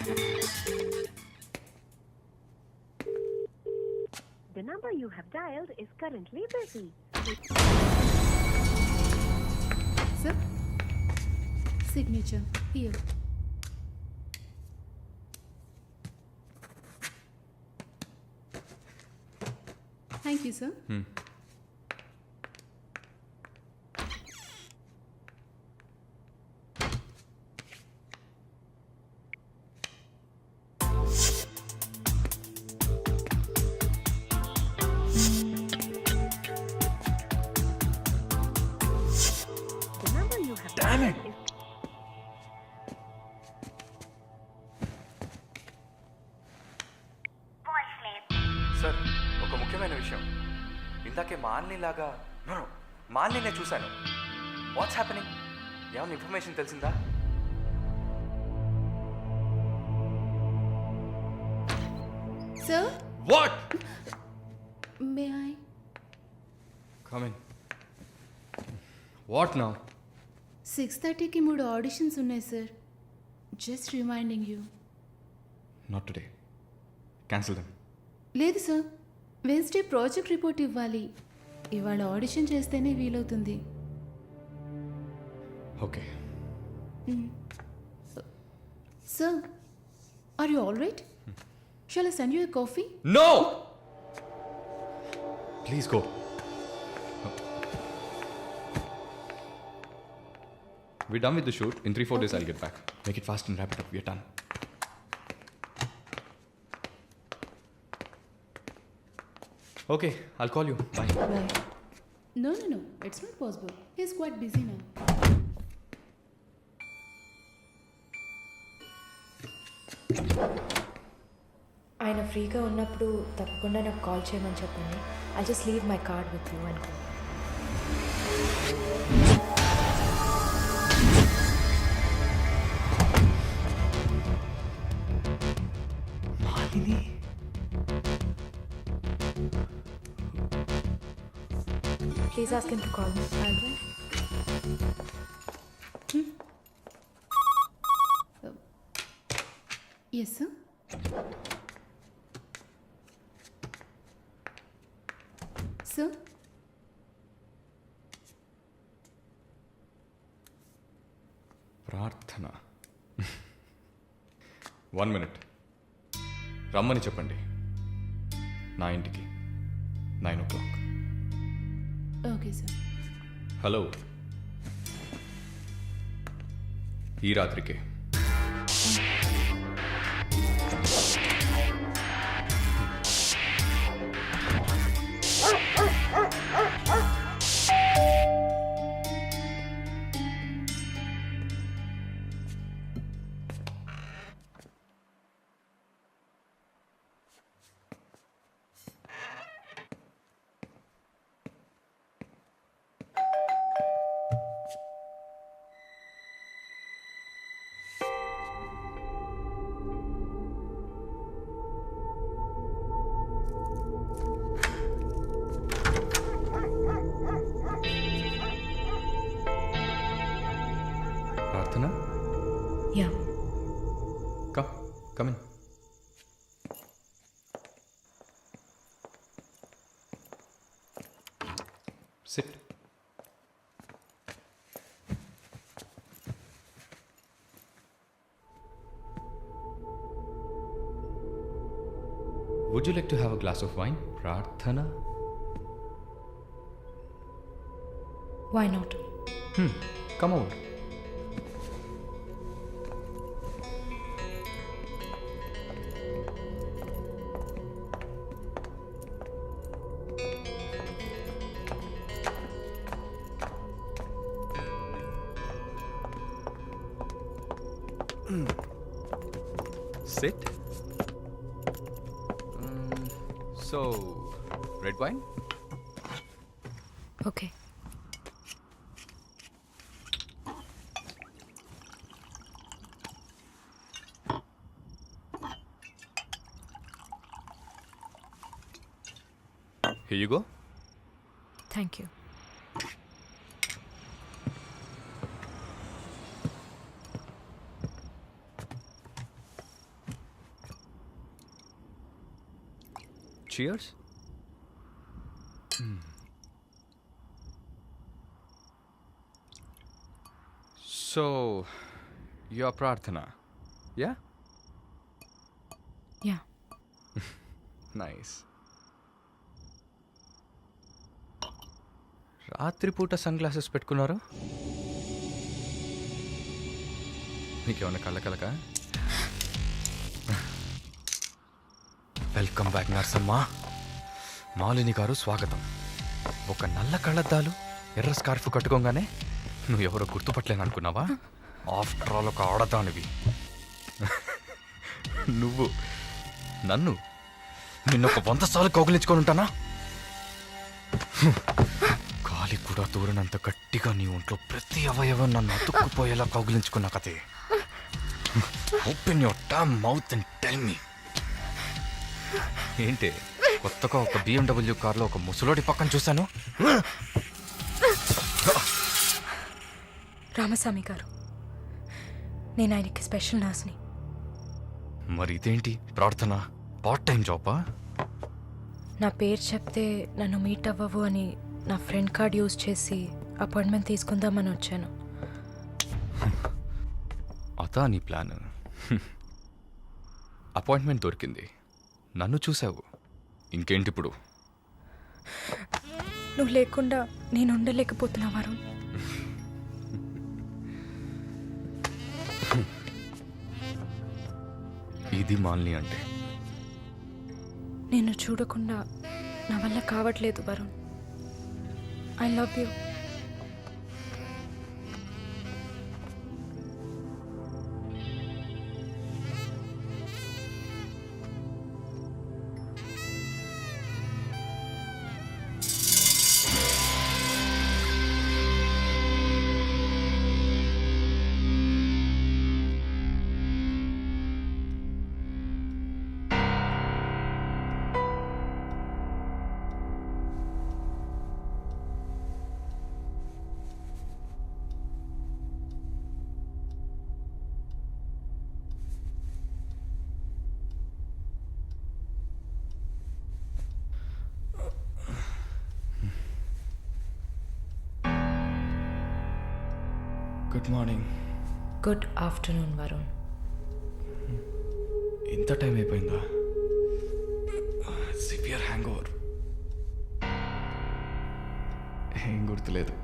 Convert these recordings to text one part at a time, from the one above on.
The number you have dialed is currently busy. Sir, signature here. Thank you, sir. The number you have Damn dialed it. is sir ఒక ముఖ్యమైన విషయం ఇందాకే మాలినిలాగా no Malini చూశాను. What's happening? ఏమైనా information తెలిసిందా? Sir, what? may I? Come in. What now? 6:30కి 3 auditions ఉన్నాయి sir. Just reminding you. Not today. Cancel them. లేదు సార్, వెన్స్డే ప్రాజెక్ట్ రిపోర్ట్ ఇవ్వాలి. ఇవాళ ఆడిషన్ చేస్తేనే వీలవుతుంది. Okay. Sir, are you all right? Shall I send you a coffee? No! Please go. We're done with the shoot. In 3-4 days, I'll get back. Make it fast and wrap it up. We're done. Okay, I'll call you. Bye. Right. No, it's not possible. He's quite busy now. ఆయన ఫ్రీగా ఉన్నప్పుడు తప్పకుండా నాకు call చేయమని చెప్పండి. I just leave my card with you అనుకో. Malini. Please ask him to call me. Yes, sir. Sir? ప్రార్థన. 1 minute. రమ్మని చెప్పండి నా ఇంటికి 9 o'clock. Okay, sir. హలో. ఈ రాత్రికే. ప్రార్థన. Yeah. Come in. Sit. Would you like to have a glass of wine, Prarthana? Why not? Come over. Sit. So, red wine? Okay. Here you go. Thank you. Cheers. So, your Prarthana, yeah? Yeah Nice. రాత్రిపూట sunglasses పెట్టుకున్నారు మీకేమన్నా కళ్ళ welcome back Narsamma. Malini గారు స్వాగతం. ఒక నల్ల కళ్ళద్దాలు ఎర్ర స్కార్ఫ్ కట్టుకోగానే నువ్వు ఎవరో గుర్తుపట్టలేను అనుకున్నావా? ఆఫ్టర్ ఆల్ ఒక ఆడదానివి. నువ్వు నిన్నొక 100 సార్లు కౌగిలించుకొని ఉంటానా? గాలి కూడా దూరనంత గట్టిగా నీ ఒంట్లో ప్రతి అవయవం నన్ను అతుక్కుపోయేలా కౌగిలించుకున్నా కదే. Open your damn mouth and tell me. ఏంటి కొత్తగా ఒక BMW కార్లో ఒక ముసలోడి పక్కన చూశాను. రామస్వామి గారు, నేను ఆయనకి స్పెషల్ నర్స్ని. మరి ఇదేంటి ప్రార్థన? పార్ట్ టైం జాబా? నా పేరు చెప్తే నన్ను మీట్ అవ్వవు అని నా ఫ్రెండ్ కార్డ్ యూజ్ చేసి అపాయింట్మెంట్ తీసుకుందామని వచ్చాను. అదా నీ ప్లాన్? అపాయింట్మెంట్ దొరికింది, నన్ను చూసావు, ఇంకేంటి ఇప్పుడు? నువ్వు లేకుండా నేను ఉండలేకపోతున్నా వరుణ్. ఇది మాలిని అంటే. నిన్ను చూడకుండా నా వల్ల కావట్లేదు Varun. I love you. Good morning. Good afternoon Varun. ఇంత టైం అయిపోయిందా? Severe hangover. ఏం గుర్తులేదు.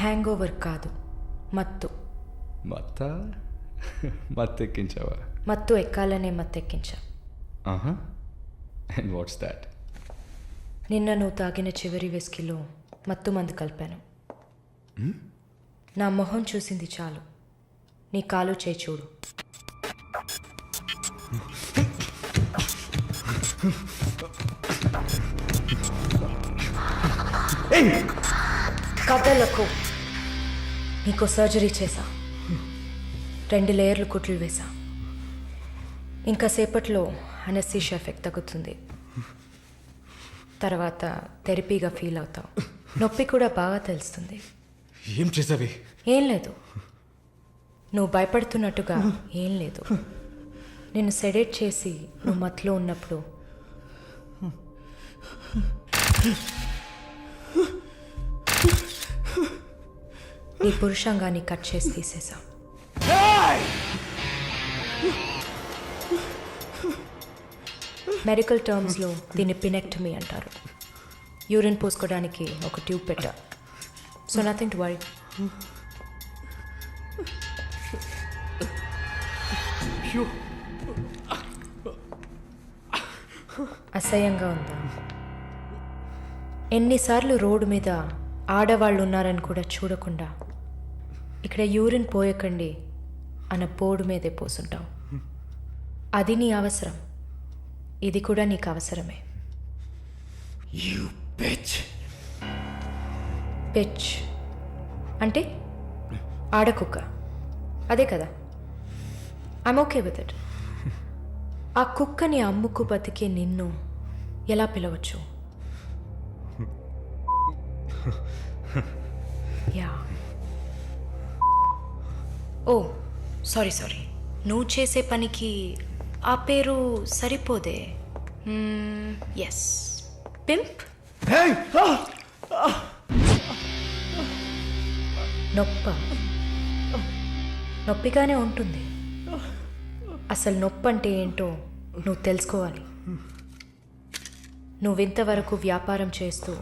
హ్యాంగ్ ఓవర్ కాదు, మత్తు. మత్తెక్కించావా? మత్తు ఎక్కాలనే మత్తెక్కించా. And what's that? నిన్న నువ్వు తాగిన చివరి విస్కీలో మత్తు మందు కలిపాను. నా మొహం చూసింది చాలు, నీ కాలు చేయి చూడు. కథలకు నీకు సర్జరీ చేశా, 2 లేయర్లు కుట్లు వేశా. ఇంకా సేపట్లో అనస్థీషియా ఎఫెక్ట్ తగ్గుతుంది. తర్వాత థెరపీగా ఫీల్ అవుతావు. నొప్పి కూడా బాగా తెలుస్తుంది. ఏం చేసావి? ఏం లేదు, నువ్వు భయపడుతున్నట్టుగా ఏం లేదు. నేను సెడేట్ చేసి నువ్వు మత్తులో ఉన్నప్పుడు నీ పురుషాంగాన్ని కట్ చేసి తీసేసా. మెడికల్ టర్మ్స్లో దీన్ని పినెక్టమీ అంటారు. యూరిన్ పోసుకోవడానికి ఒక ట్యూబ్ పెట్టా. So nothing to worry. అసహ్యంగా ఉందా? ఎన్నిసార్లు రోడ్డు మీద ఆడవాళ్ళు ఉన్నారని కూడా చూడకుండా ఇక్కడ యూరిన్ పోయకండి అన్న బోర్డు మీదే పోసుంటాం. అది నీ అవసరం, ఇది కూడా నీకు అవసరమే. పిచ్ అంటే ఆడకుక్క, అదే కదా? I'm okay with it. ఆ కుక్కని అమ్ముకు బతికే నిన్ను ఎలా పిలవచ్చు? యా. ఓ సారీ, నువ్వు చేసే పనికి ఆ పేరు సరిపోదే. Yes, pimp. నొప్పిగానే ఉంటుంది. అసలు నొప్పి అంటే ఏంటో నువ్వు తెలుసుకోవాలి. నువ్వింతవరకు వ్యాపారం చేస్తూ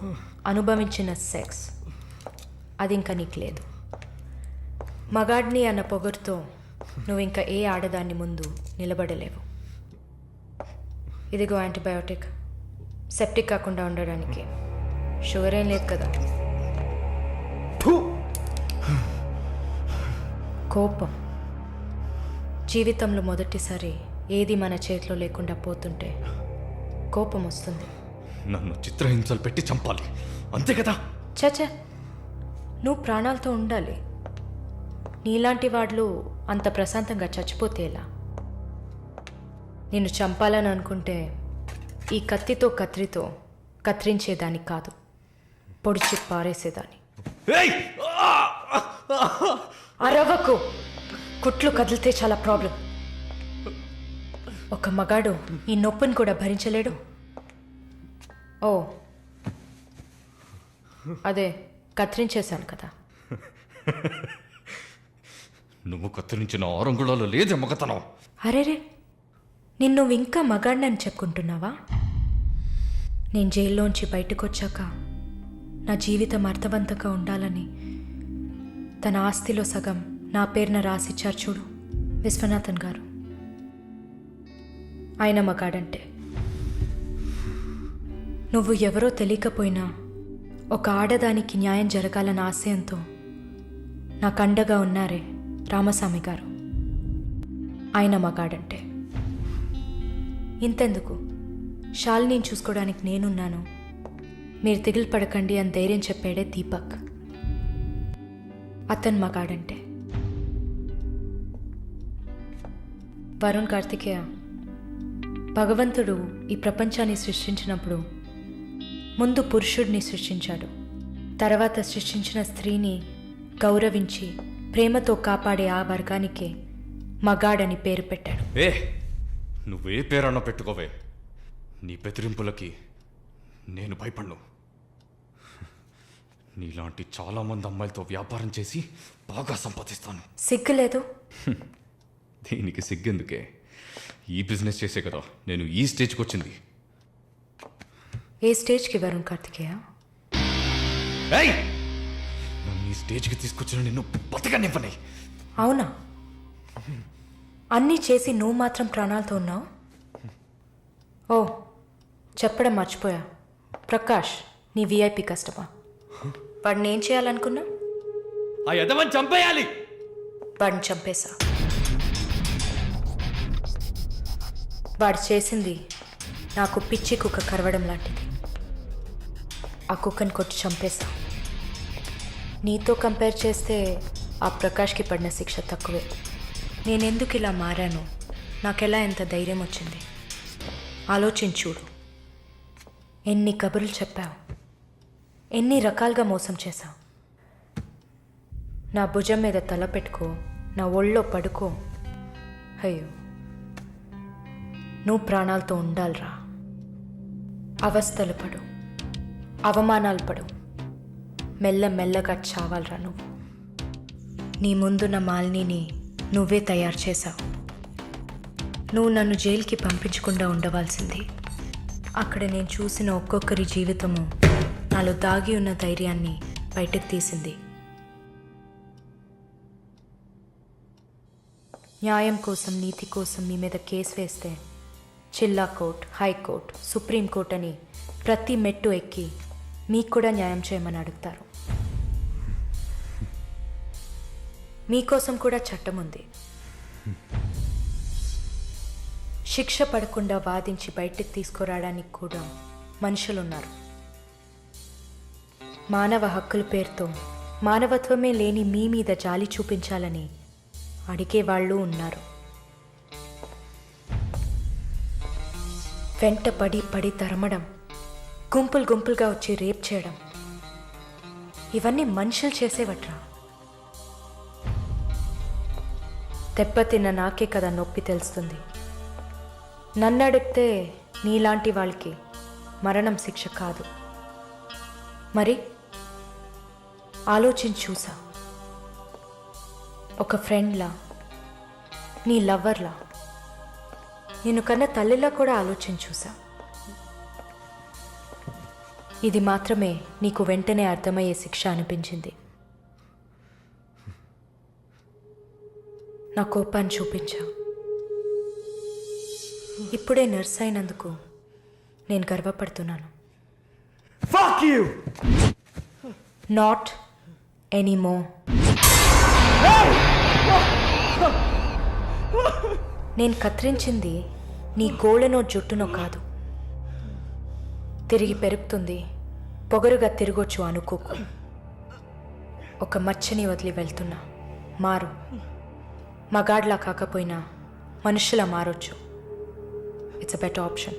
అనుభవించిన సెక్స్ అది ఇంకా నీకు లేదు. మగాడిని అన్న పొగరుతో నువ్వు ఇంకా ఏ ఆడదాన్ని ముందు నిలబడలేవు. ఇదిగో యాంటీబయోటిక్, సెప్టిక్ కాకుండా ఉండడానికి. షుగర్ ఏం లేదు కదా. కోపం జీవితంలో మొదటిసారి ఏది మన చేతిలో లేకుండా పోతుంటే కోపం వస్తుంది. నన్ను చిత్రహింసలు పెట్టి చంపాలి అంతే కదా? చచ, నువ్వు ప్రాణాలతో ఉండాలి. నీలాంటి వాళ్ళు అంత ప్రశాంతంగా చచ్చిపోతే ఎలా? నిన్ను చంపాలని అనుకుంటే ఈ కత్తితో కత్తిరించేదాన్ని కాదు, పొడిచి పారేసేదాన్ని. అరవకు, కుట్లు కదిలితే చాలా ప్రాబ్లం. ఒక మగాడు ఈ నొప్పిని కూడా భరించలేడు. ఓ అదే కత్తిరించేశాను కదా. నువ్వు కత్తిరించిన ఆరంగుళాలు లేదే మగతనం. అరేరే, నిన్ను ఇంకా మగాడినని చెప్పుకుంటున్నావా? నేను జైల్లోంచి బయటకు వచ్చాక నా జీవితం అర్థవంతంగా ఉండాలని తన ఆస్తిలో సగం నా పేరున రాసిచ్చారు చూడు విశ్వనాథన్ గారు. ఆయన మగాడంటే. నువ్వు ఎవరో తెలియకపోయినా ఒక ఆడదానికి న్యాయం జరగాలన్న ఆశయంతో నాకు అండగా ఉన్నారే రామస్వామి గారు, ఆయన మగాడంటే. ఇంతెందుకు, శాలినిని చూసుకోవడానికి నేనున్నాను, మీరు దిగులు పడకండి అని ధైర్యం చెప్పాడే దీపక్, అతను మగాడంటే. వరుణ్ కార్తికేయ, భగవంతుడు ఈ ప్రపంచాన్ని సృష్టించినప్పుడు ముందు పురుషుడిని సృష్టించాడు, తర్వాత సృష్టించిన స్త్రీని గౌరవించి ప్రేమతో కాపాడే ఆ వర్గానికే మగాడని పేరు పెట్టాడు. నువ్వే పేరన్నా పెట్టుకోవే, నీ బెదిరింపులకి నేను భయపడను. నీలాంటి చాలామంది అమ్మాయిలతో వ్యాపారం చేసి బాగా సంపాదిస్తాను. సిగ్గులేదు? దీనికి సిగ్గెందుకే, ఈ బిజినెస్ చేసే కదా నేను ఈ స్టేజ్కి వచ్చింది. ఏ స్టేజ్కి వరుణ్ కార్తికేయ? నన్ను ఈ స్టేజ్కి తీసుకొచ్చిన నిన్ను బతకనివ్వని. అవునా? అన్నీ చేసి నువ్వు మాత్రం ప్రాణాలతో ఉన్నావు? ఓ చెప్పడం మర్చిపోయా, ప్రకాష్ నీ విఐపి కస్టమా. వాడిని ఏం చేయాలనుకున్నా? ఆ యదవని చంపేయాలి. వాడిని చంపేశా. వాడు చేసింది నాకు పిచ్చి కుక్క కరవడం లాంటిది. ఆ కుక్కని కొట్టి చంపేశా. నీతో కంపేర్ చేస్తే ఆ ప్రకాష్కి పడిన శిక్ష తక్కువే. నేనెందుకు ఇలా మారాను, నాకెలా ఎంత ధైర్యం వచ్చింది ఆలోచించుడు. ఎన్ని కబుర్లు చెప్పావు, ఎన్ని రకాలుగా మోసం చేశావు. నా భుజం మీద తల పెట్టుకో, నా ఒళ్ళో పడుకో. అయ్యో, నువ్వు ప్రాణాలతో ఉండాలిరా. అవస్థలు పడు, అవమానాలు పడు, మెల్లమెల్లగా చావాలరా నువ్వు. నీ ముందున్న మాలిని నువ్వే తయారు చేశావు. నువ్వు నన్ను జైలుకి పంపించకుండా ఉండవలసింది. అక్కడ నేను చూసిన ఒక్కొక్కరి జీవితము నాలో దాగి ఉన్న ధైర్యాన్ని బయటకు తీసింది. న్యాయం కోసం, నీతి కోసం మీ మీద కేసు వేస్తే జిల్లా కోర్ట్, హైకోర్టు, సుప్రీంకోర్టు అని ప్రతి మెట్టు ఎక్కి మీకు కూడా న్యాయం చేయమని అడుగుతారు. మీకోసం కూడా చట్టం ఉంది. శిక్ష పడకుండా వాదించి బయటకు తీసుకురావడానికి కూడా మనుషులున్నారు. మానవ హక్కుల పేరుతో మానవత్వమే లేని మీ మీద జాలి చూపించాలని అడిగే వాళ్ళు ఉన్నారు. వెంట పడి తరమడం, గుంపులు గుంపులుగా వచ్చి రేప్ చేయడం, ఇవన్నీ మనుషులు చేసేవట్రా. దెబ్బతిన్న నాకే కదా నొప్పి తెలుస్తుంది. నన్ను అడిగితే నీలాంటి వాళ్ళకి మరణం శిక్ష కాదు. మరి ఆలోచించి చూసా. ఒక ఫ్రెండ్లా, నీ లవ్వర్లా, నేను కన్నా తల్లిలా కూడా ఆలోచించి చూసా. ఇది మాత్రమే నీకు వెంటనే అర్థమయ్యే శిక్ష అనిపించింది. నా కోపాన్ని చూపించా. ఇప్పుడే నర్స్ అయినందుకు నేను గర్వపడుతున్నాను. Fuck you! Not anymore. నేను కత్తిరించింది నీ గోళ్ళనో జుట్టునో కాదు. తిరిగి పెరుగుతుంది, పొగరుగా తిరగొచ్చు అనుకోకు. ఒక మచ్చని వదిలి వెళ్తున్నా. మారు. మగాడ్లా కాకపోయినా మనుషులా మారొచ్చు. It's a better option.